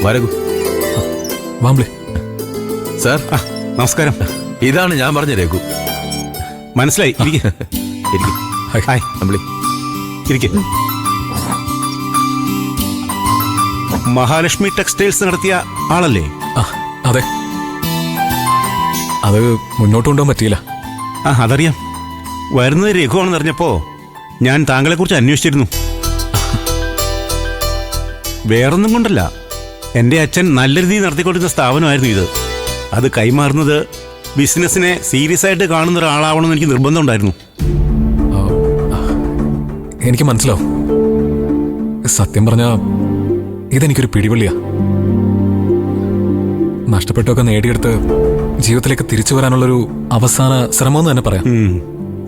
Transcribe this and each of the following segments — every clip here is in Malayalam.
വരകൂ. വാംബ്ലി സാർ നമസ്കാരം. ഇതാണ് ഞാൻ പറഞ്ഞ രഘു. മനസ്സിലായി. ഹായ് അമ്പിളി ഇരിക്കും. മഹാലക്ഷ്മി ടെക്സ്റ്റൈൽസ് നടത്തിയ ആളല്ലേ? അതെ. അത് മുന്നോട്ട് കൊണ്ടുപോകാൻ പറ്റിയില്ല. അതറിയാം. വരുന്നത് രഘുവാണെന്ന് അറിഞ്ഞപ്പോ ഞാൻ താങ്കളെക്കുറിച്ച് അന്വേഷിച്ചിരുന്നു. വേറൊന്നും കൊണ്ടല്ല, എൻ്റെ അച്ഛൻ നല്ല രീതിയിൽ നടത്തിക്കൊണ്ടിരുന്ന സ്ഥാപനമായിരുന്നു ഇത്. അത് കൈമാറുന്നത് ബിസിനസ്സിനെ സീരിയസ് ആയിട്ട് കാണുന്ന ഒരാളാവണമെന്ന് എനിക്ക് നിർബന്ധമുണ്ടായിരുന്നു. എനിക്ക് മനസ്സിലാവും. സത്യം പറഞ്ഞാ ഇതെനിക്കൊരു പിടിവള്ളിയാ. നഷ്ടപ്പെട്ടൊക്കെ നേടിയെടുത്ത് ജീവിതത്തിലേക്ക് തിരിച്ചു വരാനുള്ളൊരു അവസാന ശ്രമമെന്ന് തന്നെ പറയാം.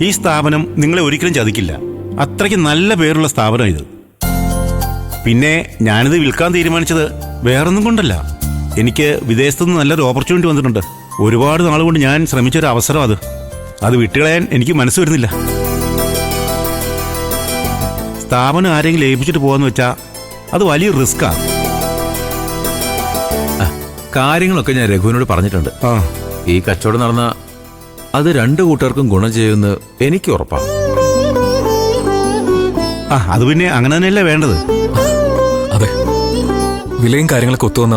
ഈ സ്ഥാപനം നിങ്ങളെ ഒരിക്കലും ചതിക്കില്ല. അത്രയ്ക്ക് നല്ല പേരുള്ള സ്ഥാപനം ഇത്. പിന്നെ ഞാനിത് വിൽക്കാൻ തീരുമാനിച്ചത് വേറൊന്നും കൊണ്ടല്ല. എനിക്ക് വിദേശത്തുനിന്ന് നല്ലൊരു ഓപ്പർച്യൂണിറ്റി വന്നിട്ടുണ്ട്. ഒരുപാട് നാളുകൊണ്ട് ഞാൻ ശ്രമിച്ചൊരു അവസരം അത് വിട്ടുകളയാൻ എനിക്ക് മനസ്സ് വരുന്നില്ല. സ്ഥാപനം ആരെങ്കിലും ഏൽപ്പിച്ചിട്ട് പോകാന്ന് വെച്ചാൽ അത് വലിയൊരു റിസ്ക്കാ. കാര്യങ്ങളൊക്കെ ഞാൻ രഘുവിനോട് പറഞ്ഞിട്ടുണ്ട്. ഈ കച്ചവടം നടന്ന അത് രണ്ടു കൂട്ടർക്കും ഗുണം ചെയ്യുമെന്ന് എനിക്ക് ഉറപ്പാണ്. അത് പിന്നെ അങ്ങനെ തന്നെയല്ലേ വേണ്ടത്. അതെ, വിലയും കാര്യങ്ങളൊക്കെ ഒത്തുവന്ന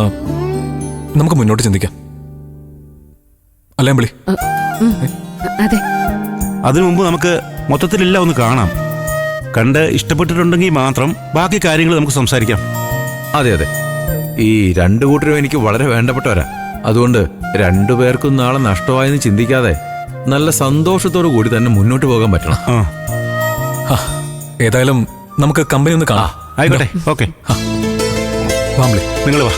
നമുക്ക് മുന്നോട്ട് ചിന്തിക്കാം, അല്ലേ അമ്പിളി? അതെ. അതിനു മുമ്പ് നമുക്ക് മൊത്തത്തിലെല്ലാം ഒന്ന് കാണാം. കണ്ട് ഇഷ്ടപ്പെട്ടിട്ടുണ്ടെങ്കിൽ മാത്രം ബാക്കി കാര്യങ്ങൾ നമുക്ക് സംസാരിക്കാം. അതെ അതെ, ഈ രണ്ടു കൂട്ടരും എനിക്ക് വളരെ വേണ്ടപ്പെട്ടവരാ. അതുകൊണ്ട് രണ്ടുപേർക്കും നാളെ നഷ്ടമായെന്ന് ചിന്തിക്കാതെ നല്ല സന്തോഷത്തോടു കൂടി തന്നെ മുന്നോട്ട് പോകാൻ പറ്റണം. ഏതായാലും നമുക്ക് കമ്പനി ഒന്ന് കാണാം. ആയിക്കോട്ടെ. ഓക്കെ, വാംബ്ലി നിങ്ങൾ വാ.